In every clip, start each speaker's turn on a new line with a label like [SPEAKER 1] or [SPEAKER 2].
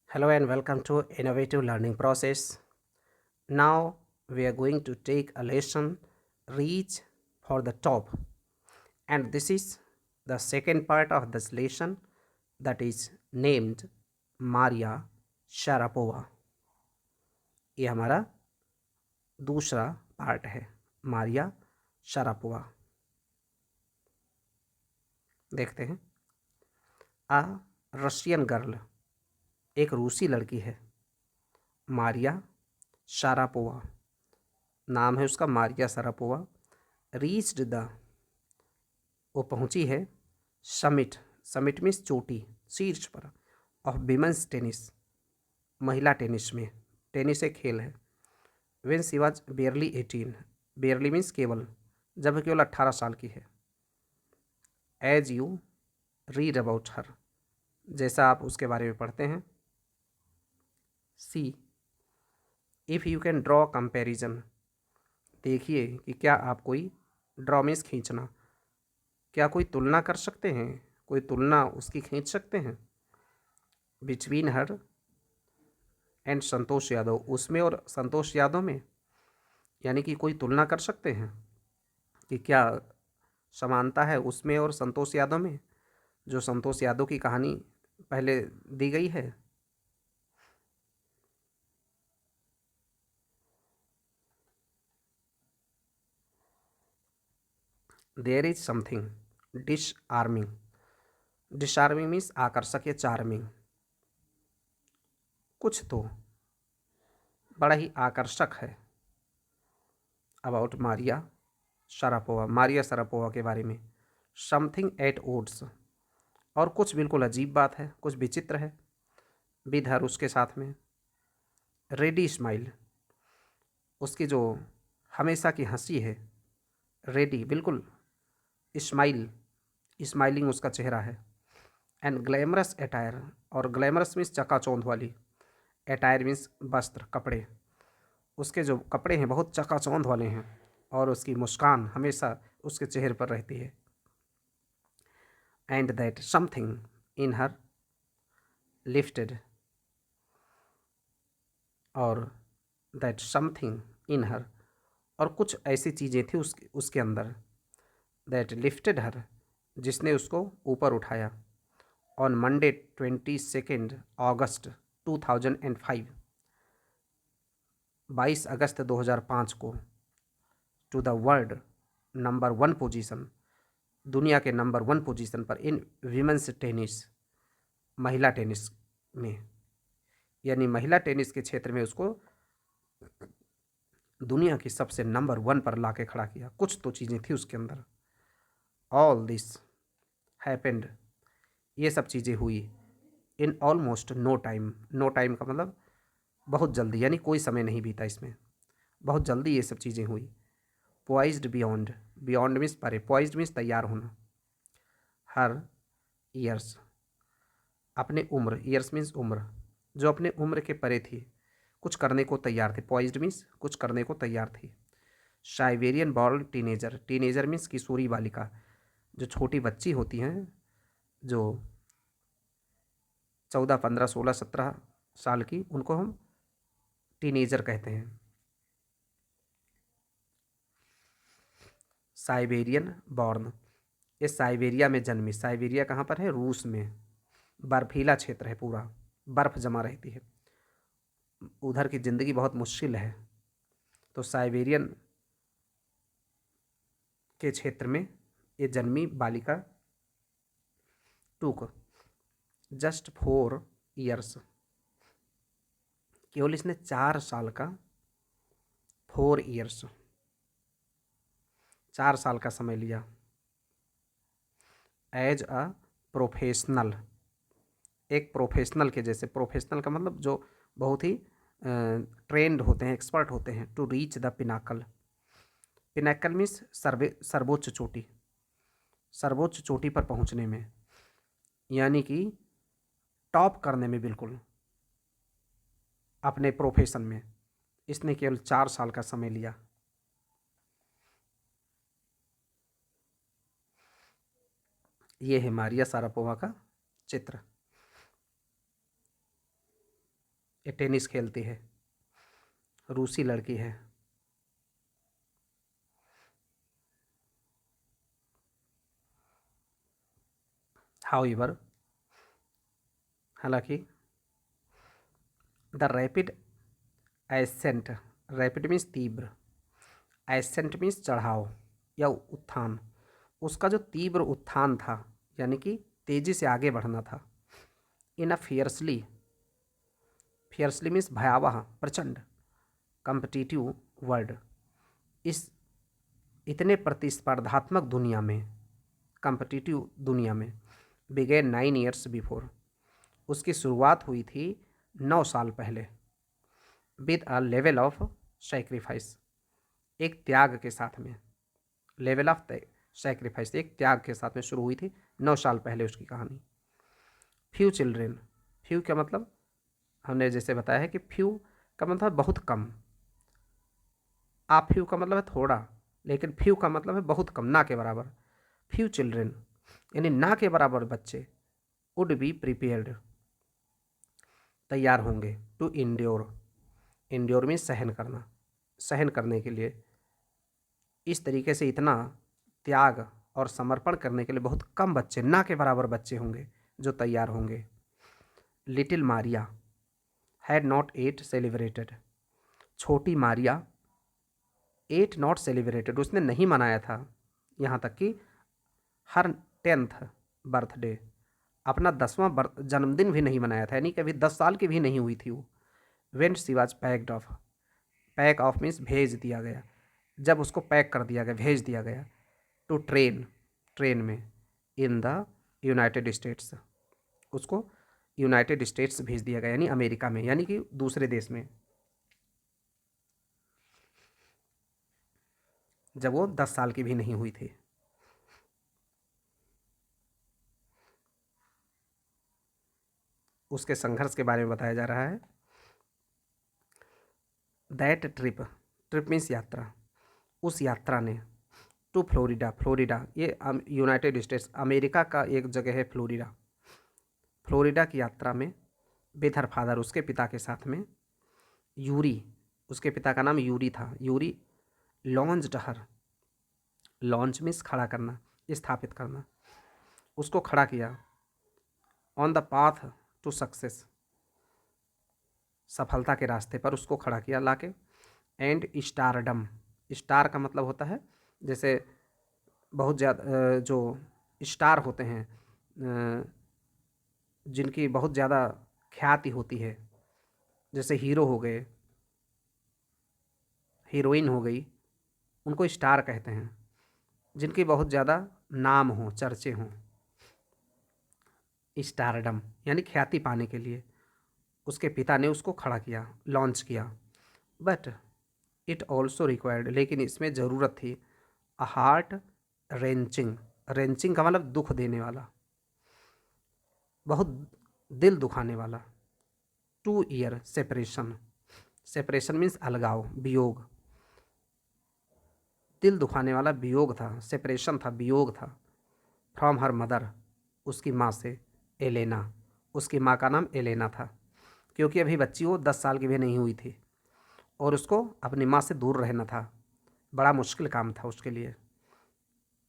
[SPEAKER 1] Hello and welcome to Innovative Learning Process. Now we are going to take a lesson Reach for the Top, and this is the second part of this lesson that is named Maria Sharapova. ये हमारा दूसरा part है Maria Sharapova. देखते हैं। आ Russian girl, एक रूसी लड़की है, मारिया शारापोवा नाम है उसका, मारिया शारापोवा। रीच्ड द, वो पहुंची है, समिट, समिट मीन्स चोटी, शीर्ष पर, ऑफ विमेंस टेनिस, महिला टेनिस में। टेनिस एक खेल है। When she was barely 18, barely means केवल, जब वह केवल 18 साल की है। As you read about her, जैसा आप उसके बारे में पढ़ते हैं। See if you can draw comparison, देखिए कि क्या आप कोई, ड्रॉ मीन्स खींचना, क्या कोई तुलना कर सकते हैं, कोई तुलना उसकी खींच सकते हैं। Between her and Santosh Yadav, उसमें और संतोष यादव में, यानी कि कोई तुलना कर सकते हैं कि क्या समानता है उसमें और संतोष यादव में, जो संतोष यादव की कहानी पहले दी गई है। There is something disarming, disarming means आकर्षक या चार्मिंग, कुछ तो बड़ा ही आकर्षक है। About Maria Sharapova, Maria Sharapova के बारे में। समथिंग एट ओड्स, और कुछ बिल्कुल अजीब बात है, कुछ विचित्र है। विद हर, उसके साथ में। रेडी स्माइल, उसकी जो हमेशा की हंसी है, रेडी बिल्कुल, स्माइल, स्माइलिंग उसका चेहरा है। एंड ग्लैमरस एटायर, और ग्लैमरस मीन्स चकाचौंध वाली, एटायर मीन्स वस्त्र, कपड़े, उसके जो कपड़े हैं बहुत चकाचौंध वाले हैं, और उसकी मुस्कान हमेशा उसके चेहरे पर रहती है। And that something in her lifted, और दैट समथिंग इन हर, और कुछ ऐसी चीज़ें थी उसके अंदर, दैट लिफ्टेड हर, जिसने उसको ऊपर उठाया। ऑन मंडे 22 अगस्त 2005, 22 अगस्त 2005 को, to the world number 1 position, दुनिया के नंबर 1 पोजीशन पर, इन वीमेंस टेनिस, महिला टेनिस में, यानी महिला टेनिस के क्षेत्र में उसको दुनिया की सबसे नंबर 1 पर ला के खड़ा किया। कुछ तो चीज़ें थी उसके अंदर। ऑल दिस हैपेंड, ये सब चीज़ें हुई, in almost no time, no time का मतलब बहुत जल्दी, यानी कोई समय नहीं बीता इसमें, बहुत जल्दी ये सब चीज़ें हुई। पॉइज्ड बियॉन्ड, बियॉन्ड मीन्स परे, पॉइज्ड मीन्स तैयार होना। हर ईयर्स, अपने उम्र, ईयर्स मीन्स उम्र, जो अपने उम्र के परे थी, कुछ करने को तैयार थे। पॉइज्ड मीन्स कुछ करने को तैयार थी। Siberian born teenager, teenager means किशोरी बालिका, जो छोटी बच्ची होती हैं, जो 14, 15, 16, 17 साल की, उनको हम टीनेजर कहते हैं। साइबेरियन बॉर्न, ये साइबेरिया में जन्मी। साइबेरिया कहाँ पर है? रूस में। बर्फीला क्षेत्र है, पूरा बर्फ़ जमा रहती है, उधर की ज़िंदगी बहुत मुश्किल है। तो साइबेरियन के क्षेत्र में ये जन्मी बालिका टूक जस्ट 4 ईयर्स, केवल इसने 4 साल का, 4 ईयर्स, 4 साल का समय लिया। एज अ प्रोफेशनल, एक प्रोफेशनल के जैसे, प्रोफेशनल का मतलब जो बहुत ही ट्रेंड होते हैं, एक्सपर्ट होते हैं। To reach the pinnacle, pinnacle means सर्वोच्च चोटी, सर्वोच्च चोटी पर पहुंचने में, यानी कि टॉप करने में, बिल्कुल अपने प्रोफेशन में इसने केवल 4 साल का समय लिया। ये है मारिया शारापोवा का चित्र। ये टेनिस खेलती है, रूसी लड़की है। हाउएवर, हालांकि the rapid ascent, rapid means तीव्र, एसेंट मीन्स चढ़ाव या उत्थान, उसका जो तीव्र उत्थान था यानी कि तेजी से आगे बढ़ना था। इन अ फियर्सली, फियर्सली मीन्स भयावह, प्रचंड, कम्पिटिटिव वर्ल्ड, इस इतने प्रतिस्पर्धात्मक दुनिया में, कम्पिटिटिव दुनिया में, बिगेन 9 years बिफोर, उसकी शुरुआत हुई थी 9 साल पहले, with a level of sacrifice, एक त्याग के साथ में, लेवल ऑफ सेक्रीफाइस, एक त्याग के साथ में शुरू हुई थी 9 साल पहले उसकी कहानी। फ्यू चिल्ड्रेन, फ्यू का मतलब हमने जैसे बताया है कि फ्यू का मतलब बहुत कम, आप फ्यू का मतलब है थोड़ा, लेकिन फ्यू का मतलब है बहुत कम, ना के बराबर। फ्यू चिल्ड्रेन यानी ना के बराबर बच्चे, वुड बी प्रिपेयर्ड, तैयार होंगे, टू इंड्योर, इंड्योर में सहन करना, सहन करने के लिए, इस तरीके से इतना त्याग और समर्पण करने के लिए बहुत कम बच्चे, ना के बराबर बच्चे होंगे जो तैयार होंगे। Little Maria had not at celebrated, छोटी मारिया एट नॉट सेलिब्रेटेड, उसने नहीं मनाया था, यहाँ तक कि हर 10th बर्थडे, अपना 10वां जन्मदिन भी नहीं मनाया था, यानी कि अभी 10 साल की भी नहीं हुई थी वो। When she was packed of, pack of means भेज दिया गया, जब उसको पैक कर दिया गया, भेज दिया गया, टू ट्रेन, ट्रेन में, इन द यूनाइटेड स्टेट्स, उसको यूनाइटेड स्टेट्स भेज दिया गया, यानी अमेरिका में, यानी कि दूसरे देश में, जब वो 10 साल की भी नहीं हुई थी। उसके संघर्ष के बारे में बताया जा रहा है। दैट ट्रिप, ट्रिप मीन्स यात्रा, उस यात्रा ने, टू फ्लोरिडा, फ्लोरिडा ये यूनाइटेड स्टेट्स अमेरिका का एक जगह है फ्लोरिडा, फ्लोरिडा की यात्रा में विद हर फादर, उसके पिता के साथ में, यूरी, उसके पिता का नाम यूरी था, Yuri launched her, launch means खड़ा करना, स्थापित करना, उसको खड़ा किया, on the path to success, सफलता के रास्ते पर उसको खड़ा किया लाके, एंड स्टारडम, स्टार का मतलब होता है जैसे बहुत ज़्यादा जो स्टार होते हैं जिनकी बहुत ज़्यादा ख्याति होती है, जैसे हीरो हो गए, हीरोइन हो गई, उनको स्टार कहते हैं, जिनकी बहुत ज़्यादा नाम हो, चर्चे हों, स्टारडम यानी ख्याति पाने के लिए उसके पिता ने उसको खड़ा किया, लॉन्च किया। बट इट ऑल्सो रिक्वायर्ड, लेकिन इसमें ज़रूरत थी, अ हार्ट रेंचिंग, रेंचिंग का मतलब दुख देने वाला, बहुत दिल दुखाने वाला, 2 year सेपरेशन, सेपरेशन मीन्स अलगाव, वियोग, दिल दुखाने वाला वियोग था, सेपरेशन था, वियोग था, फ्रॉम हर मदर, उसकी माँ से, एलेना, उसकी माँ का नाम एलेना था, क्योंकि अभी बच्ची वो 10 साल की भी नहीं हुई थी और उसको अपनी माँ से दूर रहना था, बड़ा मुश्किल काम था उसके लिए,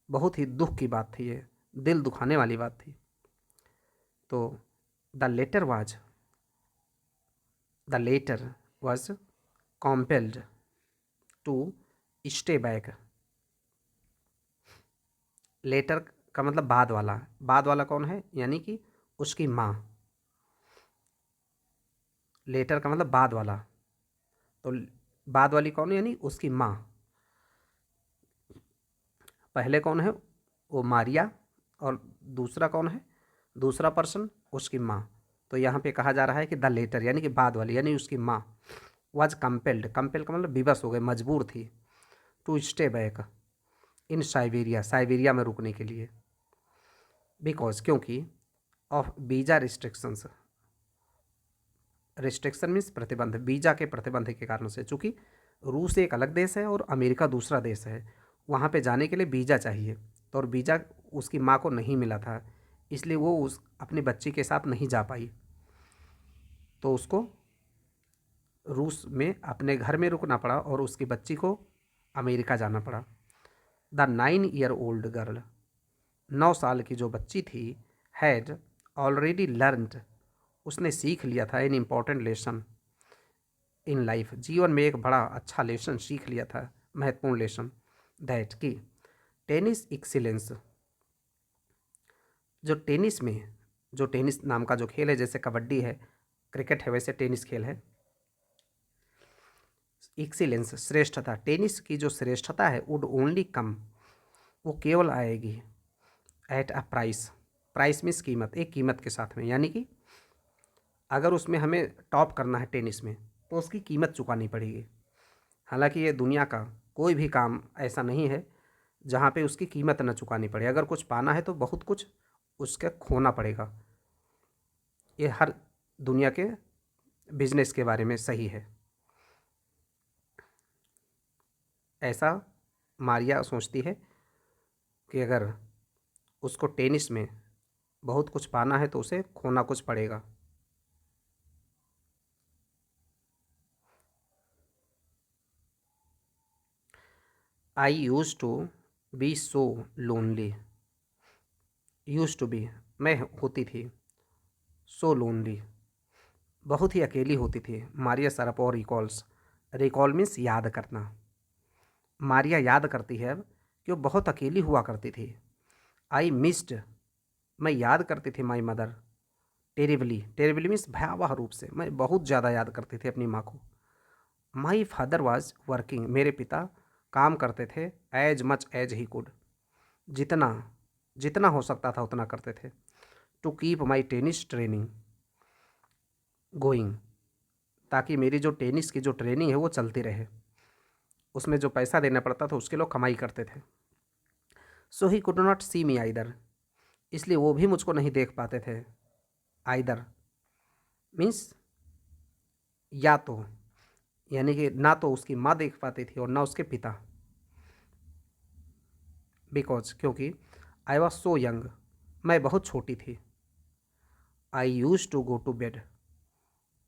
[SPEAKER 1] बहुत ही दुख की बात थी ये, दिल दुखाने वाली बात थी। तो the latter was compelled to stay back, latter का मतलब बाद वाला, बाद वाला कौन है, यानी कि उसकी माँ, लेटर का मतलब बाद वाला, तो बाद वाली कौन है, यानी उसकी माँ, पहले कौन है वो मारिया, और दूसरा कौन है, दूसरा पर्सन उसकी माँ, तो यहाँ पे कहा जा रहा है कि द लेटर यानी कि बाद वाली यानी उसकी माँ, वाज कंपेल्ड, कंपेल का मतलब विवश हो गए, मजबूर थी, to stay back in Siberia, Siberia में रुकने के लिए, बिकॉज क्योंकि of visa restrictions, restriction means प्रतिबंध, वीज़ा के प्रतिबंध के कारण से, चूँकि रूस एक अलग देश है और अमेरिका दूसरा देश है, वहाँ पे जाने के लिए वीज़ा चाहिए, तो और वीज़ा उसकी माँ को नहीं मिला था, इसलिए वो उस अपनी बच्ची के साथ नहीं जा पाई, तो उसको रूस में अपने घर में रुकना पड़ा और उसकी बच्ची को अमेरिका जाना पड़ा। द 9-year-old गर्ल, 9 साल की जो बच्ची थी, हैड ऑलरेडी लर्नड, उसने सीख लिया था an important lesson in life, जीवन में एक बड़ा अच्छा लेसन सीख लिया था, महत्वपूर्ण लेसन, दैट की टेनिस एक्सीलेंस, जो टेनिस में, जो टेनिस नाम का जो खेल है, जैसे कबड्डी है, क्रिकेट है, वैसे टेनिस खेल है, एक्सीलेंस श्रेष्ठता, टेनिस की जो श्रेष्ठता है वुड ओनली कम, वो केवल आएगी at a price, price means कीमत, एक कीमत के साथ में, यानी कि अगर उसमें हमें टॉप करना है टेनिस में तो उसकी कीमत चुकानी पड़ेगी। हालांकि ये दुनिया का कोई भी काम ऐसा नहीं है जहाँ पे उसकी कीमत न चुकानी पड़े, अगर कुछ पाना है तो बहुत कुछ उसका खोना पड़ेगा। ये हर दुनिया के बिजनेस के बारे में सही है। ऐसा मारिया सोचती है कि अगर उसको टेनिस में बहुत कुछ पाना है तो उसे खोना कुछ पड़ेगा। I used to be so lonely, used to be मैं होती थी, सो लोनली बहुत ही अकेली होती थी। मारिया सरपोवा रिकॉल्स, रिकॉल मीन्स याद करना, मारिया याद करती है अब कि वो बहुत अकेली हुआ करती थी। आई मिस्ड, मैं याद करती थी my mother, terribly, terribly means भयावह रूप से, मैं बहुत ज़्यादा याद करती थी अपनी माँ को। माई फादर वॉज वर्किंग, मेरे पिता काम करते थे, as much as he could, जितना जितना हो सकता था उतना करते थे, to keep my tennis training going, ताकि मेरी जो टेनिस की जो ट्रेनिंग है वो चलती रहे, उसमें जो पैसा देना पड़ता था उसके लोग कमाई करते थे। So he could not see me either, इसलिए वो भी मुझको नहीं देख पाते थे। आइदर मीन्स या तो, यानी कि ना तो उसकी माँ देख पाती थी और ना उसके पिता, बिकॉज क्योंकि आई वॉज सो यंग, मैं बहुत छोटी थी। I used to go to bed,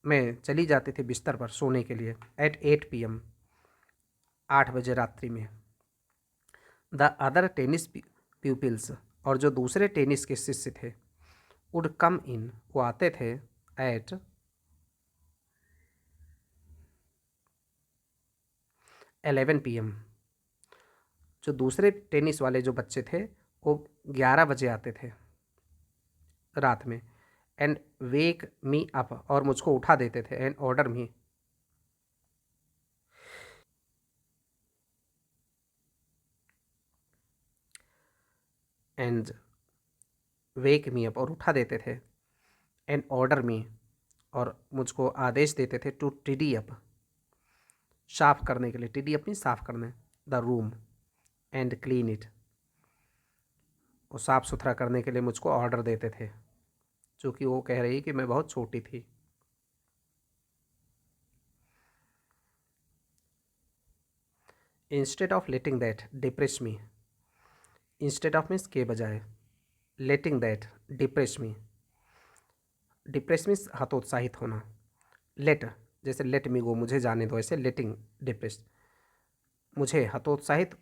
[SPEAKER 1] मैं चली जाती थी बिस्तर पर सोने के लिए, एट 8 PM, 8 बजे रात्रि में। द अदर टेनिस प्यूपिल्स, और जो दूसरे टेनिस के शिष्य थे, वुड कम इन, वो आते थे, एट 11 PM, जो दूसरे टेनिस वाले जो बच्चे थे वो 11 बजे आते थे रात में, एंड वेक मी अप, और मुझको उठा देते थे, and order me, and wake me up, और उठा देते थे, एंड ऑर्डर मी, और मुझको आदेश देते थे, टू टिडी अप, साफ करने के लिए, टिडी अप मीन साफ करने, the room, and clean it, वो साफ़ सुथरा करने के लिए मुझको ऑर्डर देते थे, चूँकि वो कह रही कि मैं बहुत छोटी थी। Instead of letting that depress me, instead of means के बजाय, letting that depress me, depress means हतोत्साहित होना, लेट जैसे लेट मी गो, मुझे जाने दो, ऐसे लेटिंग डिप्रेस, मुझे हतोत्साहित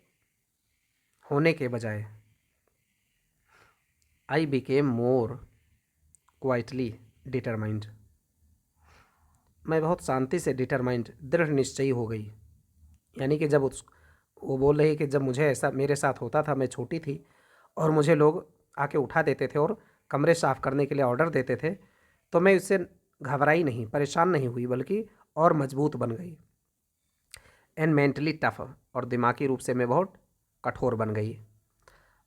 [SPEAKER 1] होने के बजाय, I became more quietly determined, मैं बहुत शांति से डिटरमाइंड, दृढ़ निश्चयी हो गई। यानी कि जब उस, वो बोल रही है कि जब मुझे ऐसा मेरे साथ होता था, मैं छोटी थी और मुझे लोग आके उठा देते थे और कमरे साफ़ करने के लिए ऑर्डर देते थे, तो मैं इससे घबराई नहीं, परेशान नहीं हुई, बल्कि और मजबूत बन गई। एंड मेंटली टफ, और दिमागी रूप से मैं बहुत कठोर बन गई।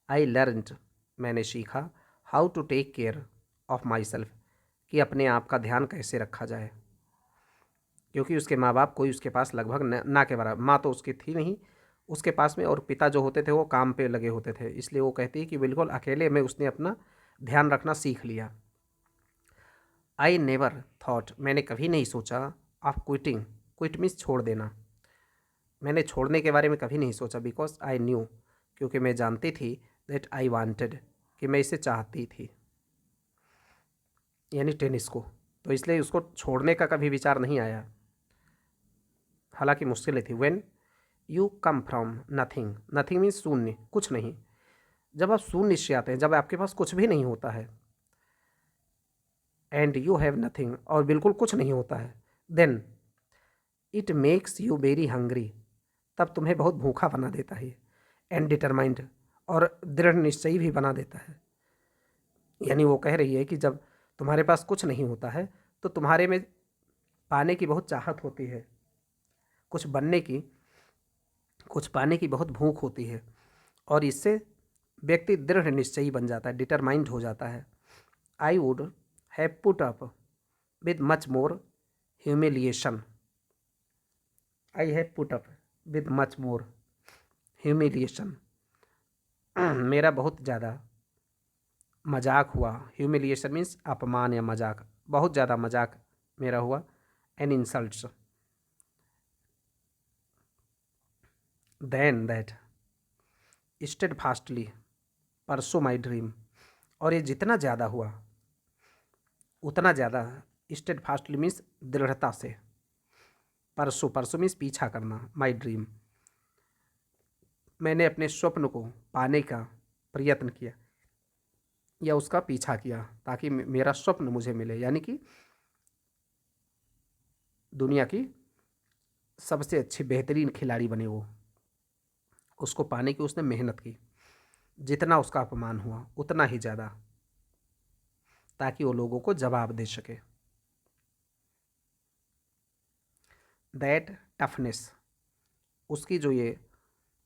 [SPEAKER 1] आई लर्नड, मैंने सीखा, how to take care of myself, कि अपने आप का ध्यान कैसे रखा जाए, क्योंकि उसके माँ बाप कोई उसके पास लगभग ना के बराबर, माँ तो उसकी थी नहीं उसके पास में, और पिता जो होते थे वो काम पे लगे होते थे, इसलिए वो कहती है कि बिल्कुल अकेले में उसने अपना ध्यान रखना सीख लिया। आई नेवर थॉट, मैंने कभी नहीं सोचा, ऑफ क्विटिंग, क्विट मीन्स छोड़ देना, मैंने छोड़ने के बारे में कभी नहीं सोचा, बिकॉज आई न्यू, क्योंकि मैं जानती थी, दैट आई वांटेड, कि मैं इसे चाहती थी, यानी टेनिस को, तो इसलिए उसको छोड़ने का कभी विचार नहीं आया। हालांकि मुश्किलें थी। When you come from nothing, nothing means शून्य, कुछ नहीं। जब आप शून्य से आते हैं, जब आपके पास कुछ भी नहीं होता है, एंड यू हैव नथिंग, और बिल्कुल कुछ नहीं होता है, then it makes you very hungry, तब तुम्हें बहुत भूखा बना देता है। एंड डिटरमाइंड, और दृढ़ निश्चयी भी बना देता है। यानी वो कह रही है कि जब तुम्हारे पास कुछ नहीं होता है तो तुम्हारे में पाने की बहुत चाहत होती है, कुछ बनने की, कुछ पाने की बहुत भूख होती है, और इससे व्यक्ति दृढ़ निश्चयी बन जाता है, डिटरमाइंड हो जाता है। I would have put up with much more humiliation, I have put up with much more humiliation, मेरा बहुत ज़्यादा मजाक हुआ। ह्यूमिलिएशन मीन्स अपमान या मजाक, बहुत ज़्यादा मजाक मेरा हुआ। And insults, then that stayed fastly pursue my dream, और ये जितना ज़्यादा हुआ उतना ज़्यादा, स्टेड फास्टली मीन्स दृढ़ता से, परसो, परसो मीन्स पीछा करना, माई ड्रीम, मैंने अपने स्वप्न को पाने का प्रयत्न किया या उसका पीछा किया ताकि मेरा स्वप्न मुझे मिले। यानी कि दुनिया की सबसे अच्छी बेहतरीन खिलाड़ी बने वो, उसको पाने की उसने मेहनत की, जितना उसका अपमान हुआ उतना ही ज़्यादा, ताकि वो लोगों को जवाब दे सके। दैट टफनेस, उसकी जो ये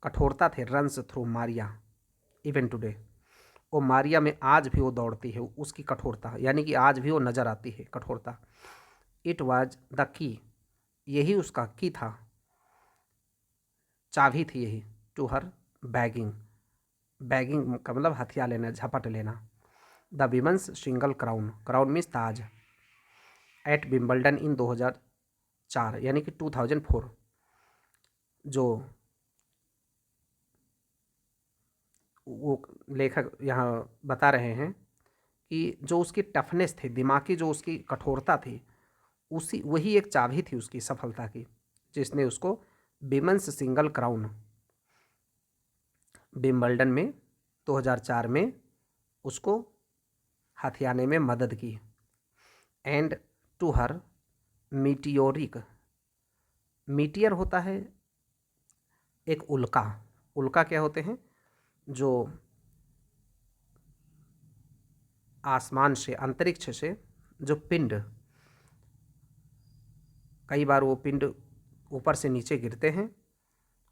[SPEAKER 1] कठोरता थे, runs through Maria even today, वो मारिया में आज भी वो दौड़ती है, उसकी कठोरता, यानी कि आज भी वो नज़र आती है कठोरता। इट वाज द की, यही उसका की था, चाबी थी यही, टू हर बैगिंग, बैगिंग का मतलब हथियार लेना, झपट लेना। The women's single crown, crown means ताज, एट विम्बल्डन इन 2004, यानी कि 2004, जो वो लेखक यहाँ बता रहे हैं कि जो उसकी टफनेस थी, दिमागी जो उसकी कठोरता थी, उसी वही एक चाबी थी उसकी सफलता की, जिसने उसको विमेंस सिंगल क्राउन विम्बल्डन में 2004 में उसको हथियाने में मदद की। And to her meteoric, meteor होता है एक उल्का, उल्का क्या होते हैं, जो आसमान से, अंतरिक्ष से जो पिंड, कई बार वो पिंड ऊपर से नीचे गिरते हैं,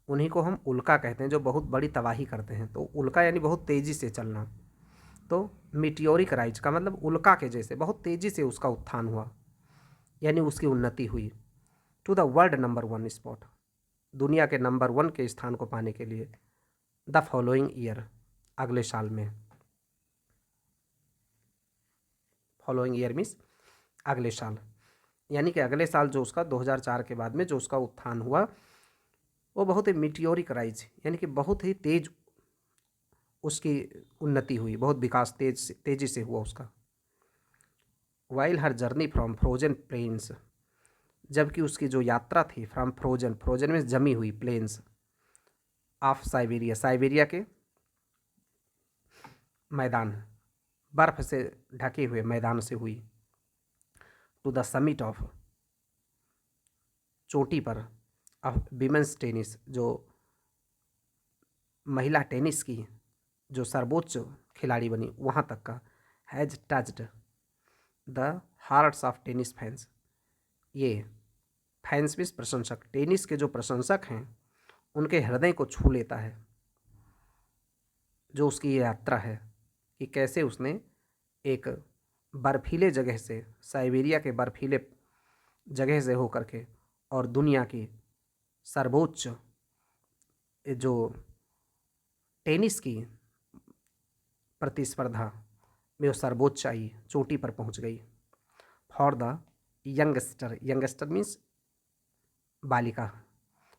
[SPEAKER 1] उन्हीं को हम उल्का कहते हैं, जो बहुत बड़ी तबाही करते हैं। तो उल्का यानी बहुत तेज़ी से चलना, तो मीटियोरिक राइज का मतलब उल्का के जैसे बहुत तेज़ी से उसका उत्थान हुआ, यानी उसकी उन्नति हुई। To the world number 1 spot, दुनिया के नंबर 1 के स्थान को पाने के लिए। द फॉलोइंग ईयर, अगले साल में, फॉलोइंग ईयर मीन्स अगले साल, यानी कि अगले साल जो उसका 2004 के बाद में जो उसका उत्थान हुआ वो बहुत ही मीटियोरिक राइज, यानी कि बहुत ही तेज उसकी उन्नति हुई, बहुत विकास तेजी से हुआ उसका। While her journey from frozen plains, जबकि उसकी जो यात्रा थी फ्रॉम फ्रोजन, फ्रोजन में जमी हुई, प्लेन्स ऑफ साइबेरिया, साइबेरिया के मैदान, बर्फ से ढके हुए मैदान से हुई। टू द समिट ऑफ, चोटी पर, ऑफ विमेंस टेनिस, जो महिला टेनिस की जो सर्वोच्च खिलाड़ी बनी, वहाँ तक का। Has touched the hearts of tennis fans, ये फैंस मीन्स प्रशंसक, टेनिस के जो प्रशंसक हैं उनके हृदय को छू लेता है। जो उसकी ये यात्रा है कि कैसे उसने एक बर्फीले जगह से, साइबेरिया के बर्फीले जगह से होकर के, और दुनिया की सर्वोच्च जो टेनिस की प्रतिस्पर्धा में वो सर्वोच्च आई, चोटी पर पहुंच गई। For the youngster, youngster means बालिका,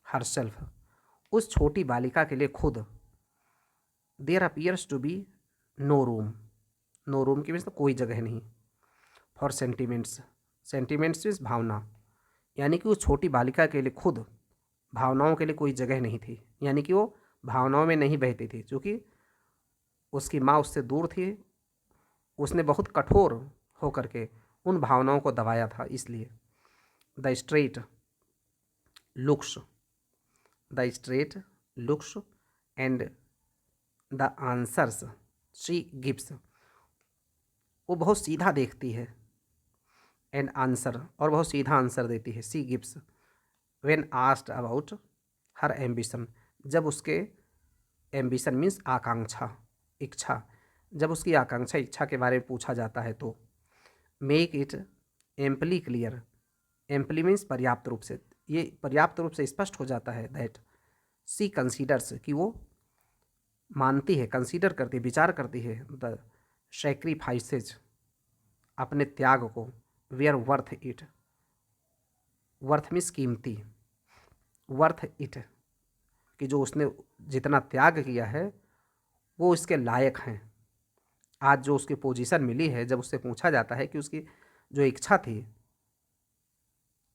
[SPEAKER 1] हरसेल्फ, उस छोटी बालिका के लिए खुद। There appears to be no room, no room की मीन्स तो कोई जगह नहीं। फॉर सेंटिमेंट्स, सेंटिमेंट्स मीन्स भावना, यानी कि उस छोटी बालिका के लिए खुद भावनाओं के लिए कोई जगह नहीं थी, यानी कि वो भावनाओं में नहीं बहती थी, क्योंकि उसकी माँ उससे दूर थी। उसने बहुत कठोर होकर के उन भावनाओं को दबाया था। इसलिए the straight looks the straight looks and the answers she gives, वो बहुत सीधा देखती है, एंड आंसर, और बहुत सीधा आंसर देती है, she gives when asked about her ambition, जब उसके एम्बिशन मीन्स आकांक्षा, इच्छा, जब उसकी आकांक्षा, इच्छा के बारे में पूछा जाता है तो make it amply clear, amply means पर्याप्त रूप से, ये पर्याप्त रूप से स्पष्ट हो जाता है दैट सी कंसीडर्स, कि वो मानती है, कंसीडर करती है, विचार करती है द सेक्रीफाइसेज, अपने त्याग को, they are worth it, worth means कीमती, वर्थ इट, कि जो उसने जितना त्याग किया है वो इसके लायक हैं। आज जो उसकी पोजीशन मिली है, जब उससे पूछा जाता है कि उसकी जो इच्छा थी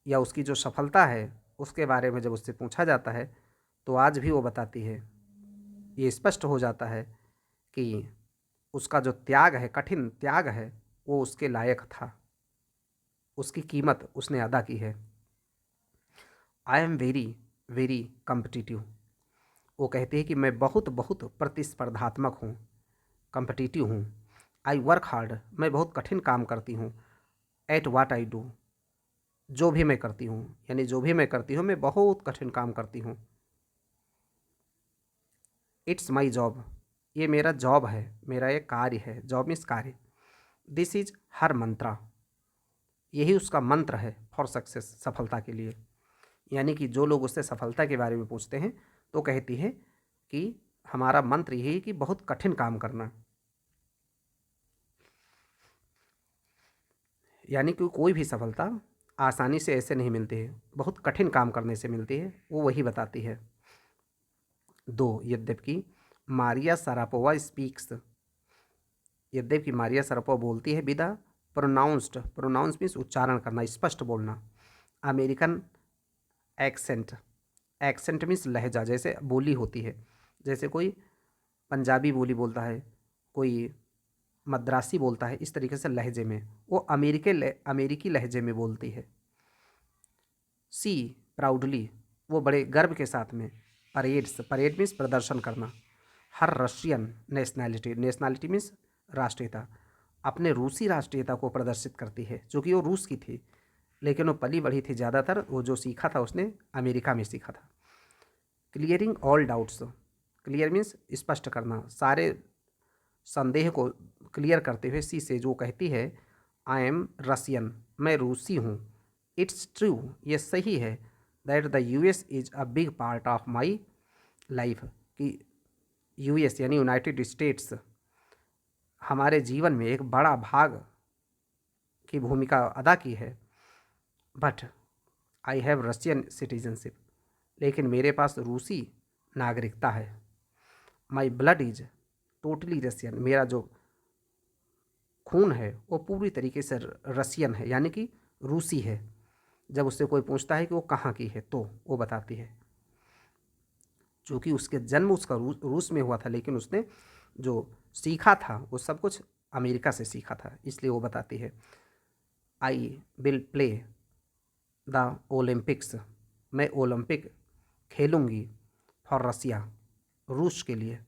[SPEAKER 1] या उसकी जो सफलता है उसके बारे में जब उससे पूछा जाता है, तो आज भी वो बताती है, ये स्पष्ट हो जाता है कि उसका जो त्याग है, कठिन त्याग है, वो उसके लायक था, उसकी कीमत उसने अदा की है। I am very very competitive, वो कहती है कि मैं बहुत बहुत प्रतिस्पर्धात्मक हूँ, कम्पिटिटिव हूँ। आई वर्क हार्ड, मैं बहुत कठिन काम करती हूँ। एट वाट आई डू, जो भी मैं करती हूँ, यानी जो भी मैं करती हूँ मैं बहुत कठिन काम करती हूँ। इट्स माई जॉब, ये मेरा जॉब है, मेरा एक कार्य है, जॉब मीन्स कार्य। दिस इज हर मंत्रा, यही उसका मंत्र है फॉर सक्सेस, सफलता के लिए। यानी कि जो लोग उससे सफलता के बारे में पूछते हैं तो कहती है कि हमारा मंत्र यही है कि बहुत कठिन काम करना, यानी कि कोई भी सफलता आसानी से ऐसे नहीं मिलती है, बहुत कठिन काम करने से मिलती है, वो वही बताती है। दो, यद्यपि मारिया सरापोवा स्पीक्स, यद्यपि मारिया सरापोवा बोलती है विदा प्रोनाउंस्ड, प्रोनाउंस मीन्स उच्चारण करना, स्पष्ट बोलना, अमेरिकन एक्सेंट, एक्सेंट मीन्स लहजा, जैसे बोली होती है, जैसे कोई पंजाबी बोली बोलता है, कोई मद्रासी बोलता है, इस तरीके से लहजे में, वो अमेरिकी लहजे में बोलती है। सी प्राउडली, वो बड़े गर्व के साथ में, परेड्स, परेड मीन्स प्रदर्शन करना, हर रशियन नेशनैलिटी, नेशनैलिटी मीन्स राष्ट्रीयता, अपने रूसी राष्ट्रीयता को प्रदर्शित करती है, जो कि वो रूस की थी, लेकिन वो पली बढ़ी थी, ज़्यादातर वो जो सीखा था उसने अमेरिका में सीखा था। Clearing all doubts, clear means स्पष्ट करना, सारे संदेह को क्लियर करते हुए सी से जो कहती है आई एम रसियन, मैं रूसी हूँ। इट्स ट्रू, ये सही है, that the US is a big part of my life, कि यूएस यानी यूनाइटेड स्टेट्स हमारे जीवन में एक बड़ा भाग की भूमिका अदा की है। But I have Russian citizenship, लेकिन मेरे पास रूसी नागरिकता है। My blood is totally Russian, मेरा जो खून है वो पूरी तरीके से रशियन है, यानी कि रूसी है। जब उससे कोई पूछता है कि वो कहाँ की है तो वो बताती है, चूँकि उसके जन्म उसका रूस में हुआ था, लेकिन उसने जो सीखा था वो सब कुछ अमेरिका से सीखा था, इसलिए वो बताती है I will play the Olympics, मैं ओलंपिक खेलूँगी फॉर रसिया, रूस के लिए।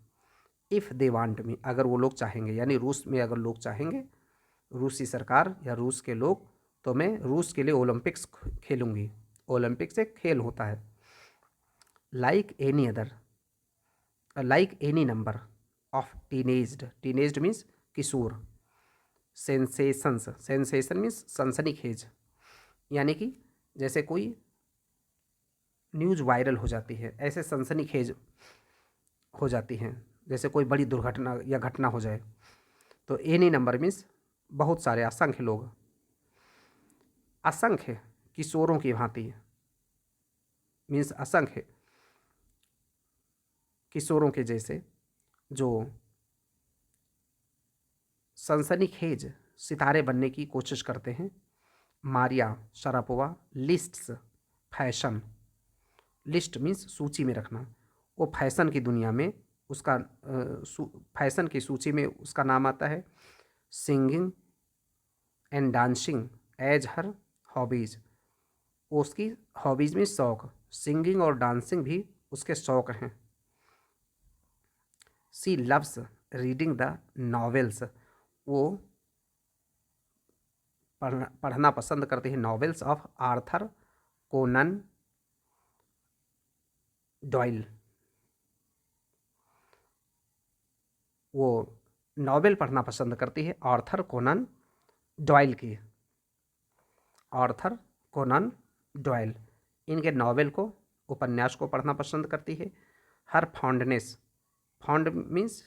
[SPEAKER 1] इफ़ दे वांट मी, अगर वो लोग चाहेंगे, यानी रूस में अगर लोग चाहेंगे, रूसी सरकार या रूस के लोग, तो मैं रूस के लिए ओलंपिक्स खेलूँगी। ओलंपिक्स एक खेल होता है। Like any other, like any number of teenaged, teenaged means किशोर, सेंसेशंस, सेंसेशन मीन्स सनसनीखेज, यानी कि जैसे कोई न्यूज़ वायरल हो जाती है, ऐसे सनसनीखेज हो जाती हैं, जैसे कोई बड़ी दुर्घटना या घटना हो जाए। तो एनी नंबर मीन्स बहुत सारे, असंख्य लोग, असंख्य किशोरों की भांति, मीन्स असंख्य किशोरों के जैसे जो सनसनीखेज सितारे बनने की कोशिश करते हैं। Maria Sharapova lists fashion, list means सूची में रखना। वो फैशन की दुनिया में उसका फैशन की सूची में उसका नाम आता है singing and dancing as her hobbies. उसकी हॉबीज़ में शौक़, सिंगिंग और डांसिंग भी उसके शौक़ हैं। She loves reading the novels, वो पढ़ना पसंद करती है novels of Arthur Conan Doyle. वो नॉवेल पढ़ना पसंद करती है आर्थर कोनन डॉयल की, आर्थर कोनन डॉयल। इनके नॉवेल को, उपन्यास को पढ़ना पसंद करती है। हर फॉन्डनेस, फॉन्ड मीन्स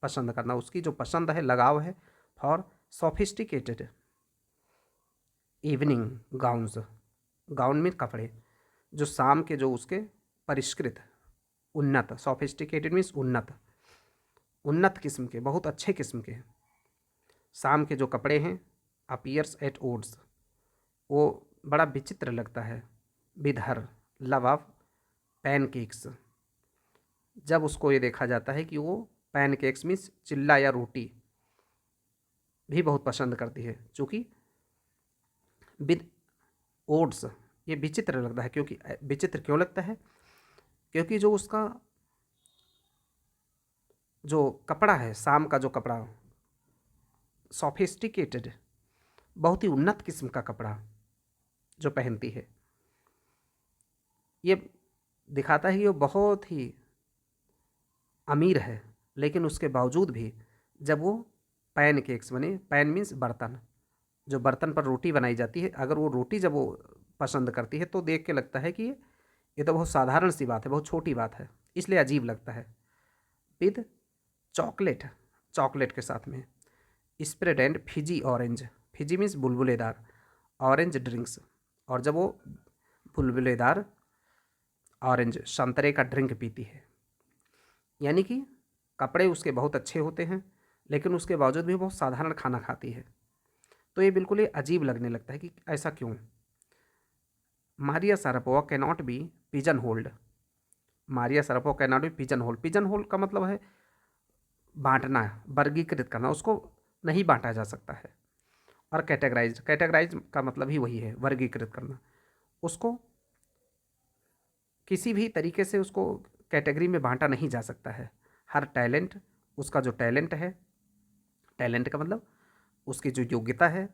[SPEAKER 1] पसंद करना, उसकी जो पसंद है, लगाव है for sophisticated evening gowns, gown में कपड़े जो शाम के, जो उसके परिष्कृत, उन्नत, सोफिस्टिकेटेड मीन्स उन्नत, उन्नत किस्म के, बहुत अच्छे किस्म के शाम के जो कपड़े हैं। अपीयर्स एट ओड्स, वो बड़ा विचित्र लगता है। विधर लव ऑफ पैनकेक्स, जब उसको ये देखा जाता है कि वो पैनकेक्स मीन्स चिल्ला या रोटी भी बहुत पसंद करती है। चूँकि विद ओट्स, ये विचित्र लगता है। क्योंकि विचित्र क्यों लगता है? क्योंकि जो उसका जो कपड़ा है, शाम का जो कपड़ा, सोफिस्टिकेटेड, बहुत ही उन्नत किस्म का कपड़ा जो पहनती है, ये दिखाता है कि वो बहुत ही अमीर है। लेकिन उसके बावजूद भी जब वो पैन केक्स बने, पैन मीन्स बर्तन, जो बर्तन पर रोटी बनाई जाती है, अगर वो रोटी जब वो पसंद करती है तो देख के लगता है कि ये तो बहुत साधारण सी बात है, बहुत छोटी बात है, इसलिए अजीब लगता है। विद चॉकलेट, चॉकलेट के साथ में spread and fizzy orange, fizzy means बुलबुलेदार, ऑरेंज ड्रिंक्स, और जब वो बुलबुलेदार ऑरेंज संतरे का ड्रिंक पीती है। यानी कि कपड़े उसके बहुत अच्छे होते हैं, लेकिन उसके बावजूद भी बहुत साधारण खाना खाती है। तो ये बिल्कुल ही अजीब लगने लगता है कि ऐसा क्यों। Maria Sharapova can not be pigeon hold, Maria Sharapova can not be pigeon hold. Pigeon hold का मतलब है बांटना, वर्गीकृत करना, उसको नहीं बांटा जा सकता है। और कैटेगराइज, कैटेगराइज का मतलब ही वही है, वर्गीकृत करना। उसको किसी भी तरीके से उसको कैटेगरी में बांटा नहीं जा सकता है। हर टैलेंट, उसका जो टैलेंट है, टैलेंट का मतलब उसकी जो योग्यता है,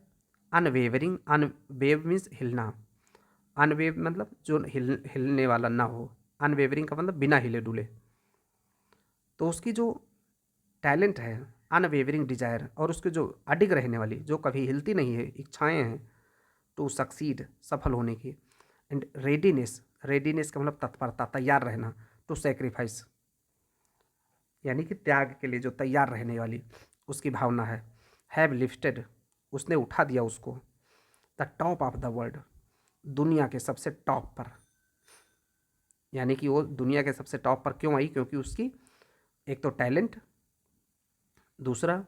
[SPEAKER 1] अनवेवरिंग, अनवेव मीन्स हिलना, अनवेव मतलब जो हिलने वाला ना हो, अनवेवरिंग का मतलब बिना हिले डुले। तो उसकी जो टैलेंट है, अनवेवरिंग डिजायर, और उसकी जो अडिग रहने वाली, जो कभी हिलती नहीं है, इच्छाएं हैं टू सक्सीड, सफल होने की। एंड रेडीनेस, रेडीनेस का मतलब तत्परता, तैयार रहना, टू सेक्रीफाइस, यानी कि त्याग के लिए जो तैयार रहने वाली उसकी भावना है। हैव लिफ्टेड, उसने उठा दिया उसको, the top of the world, दुनिया के सबसे टॉप पर। यानी कि वो दुनिया के सबसे टॉप पर क्यों आई? क्योंकि उसकी एक तो टैलेंट, दूसरा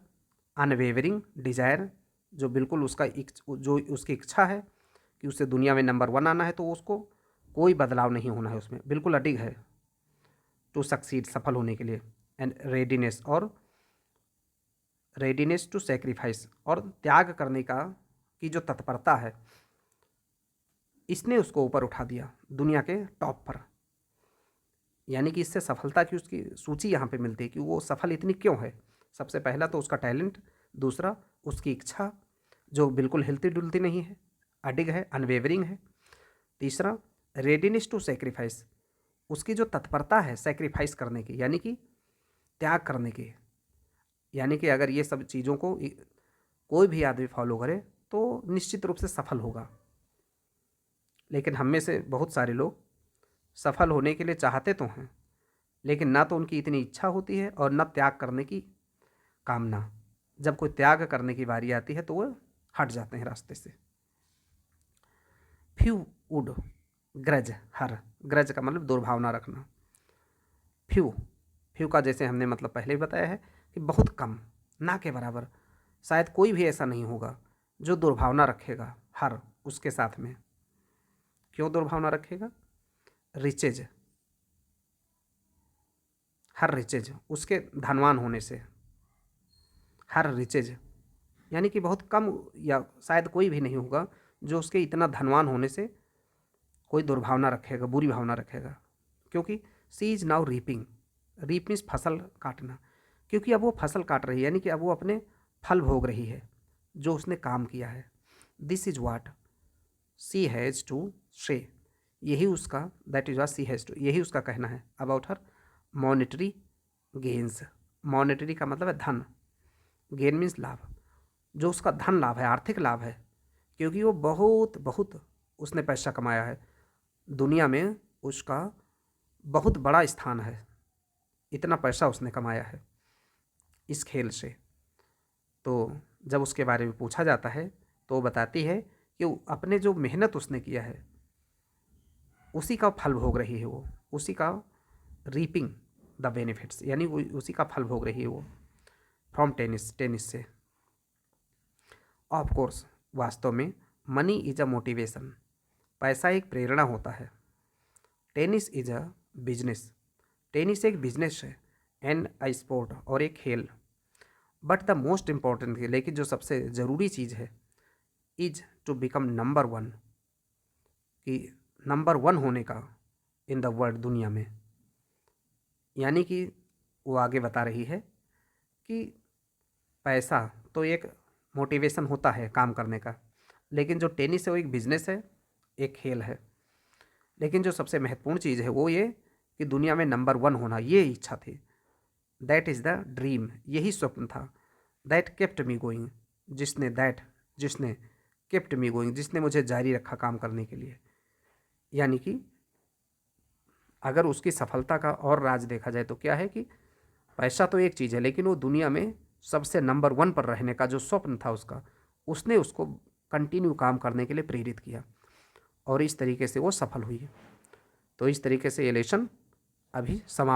[SPEAKER 1] अनवेवरिंग डिजायर, जो बिल्कुल उसका जो उसकी इच्छा है कि उसे दुनिया में नंबर 1 आना है, तो उसको कोई बदलाव नहीं होना है, उसमें बिल्कुल अडिग है टू सक्सीड, सफल होने के लिए। एंड रेडीनेस, और रेडीनेस टू सेक्रीफाइस, और त्याग करने का की जो तत्परता है, इसने उसको ऊपर उठा दिया दुनिया के टॉप पर। यानी कि इससे सफलता की उसकी सूची यहाँ पे मिलती है कि वो सफल इतनी क्यों है। सबसे पहला तो उसका टैलेंट, दूसरा उसकी इच्छा जो बिल्कुल हिलती डुलती नहीं है, अडिग है, अनवेवरिंग है, तीसरा रेडीनेस टू सेक्रीफाइस, उसकी जो तत्परता है सेक्रीफाइस करने की, यानी कि त्याग करने की। यानी कि अगर ये सब चीज़ों को कोई भी आदमी फॉलो करे तो निश्चित रूप से सफल होगा। लेकिन हम में से बहुत सारे लोग सफल होने के लिए चाहते तो हैं, लेकिन ना तो उनकी इतनी इच्छा होती है और न त्याग करने की कामना। जब कोई त्याग करने की बारी आती है तो वो हट जाते हैं रास्ते से। Few would grudge her, grudge का मतलब दुर्भावना रखना। फ्यू, फ्यू का जैसे हमने मतलब पहले ही बताया है कि बहुत कम, ना के बराबर, शायद कोई भी ऐसा नहीं होगा जो दुर्भावना रखेगा हर उसके साथ में। क्यों दुर्भावना रखेगा? रिचेज, हर रिचेज, उसके धनवान होने से। हर रिचेज यानी कि बहुत कम या शायद कोई भी नहीं होगा जो उसके इतना धनवान होने से कोई दुर्भावना रखेगा, बुरी भावना रखेगा। क्योंकि she is now reaping, reap means फसल काटना, क्योंकि अब वो फसल काट रही है, यानी कि अब वो अपने फल भोग रही है जो उसने काम किया है। This is what she has to say, यही उसका, that is what she has to, यही उसका कहना है about her monetary gains. Monetary का मतलब है धन, गेन मीन्स लाभ, जो उसका धन लाभ है, आर्थिक लाभ है, क्योंकि वो बहुत बहुत उसने पैसा कमाया है, दुनिया में उसका बहुत बड़ा स्थान है, इतना पैसा उसने कमाया है इस खेल से। तो जब उसके बारे में पूछा जाता है तो वो बताती है कि अपने जो मेहनत उसने किया है उसी का फल भोग रही है वो, उसी का रीपिंग द बेनिफिट्स, यानी वो उसी का फल भोग रही है वो फ्रॉम टेनिस से। ऑफ कोर्स, वास्तव में मनी इज अ मोटिवेशन, पैसा एक प्रेरणा होता है। Tennis is a business, tennis एक बिजनेस है, एंड अ स्पोर्ट, और एक खेल। बट द मोस्ट इम्पॉर्टेंट, लेकिन जो सबसे ज़रूरी चीज़ है, is to become number one, कि नंबर वन होने का इन द वर्ल्ड, दुनिया में। यानी कि वो आगे बता रही है कि पैसा तो एक मोटिवेशन होता है काम करने का, लेकिन जो टेनिस है वो एक बिजनेस है, एक खेल है। लेकिन जो सबसे महत्वपूर्ण चीज़ है वो ये कि दुनिया में नंबर वन होना, ये इच्छा थी। दैट इज़ द ड्रीम, यही स्वप्न था। दैट केप्ट मी गोइंग, जिसने केप्ट मी गोइंग, जिसने मुझे जारी रखा काम करने के लिए। यानी कि अगर उसकी सफलता का और राज देखा जाए तो क्या है कि पैसा तो एक चीज़ है, लेकिन वो दुनिया में सबसे नंबर वन पर रहने का जो स्वप्न था उसका, उसने उसको कंटिन्यू काम करने के लिए प्रेरित किया, और इस तरीके से वो सफल हुई। तो इस तरीके से ये लेसन अभी समाप्त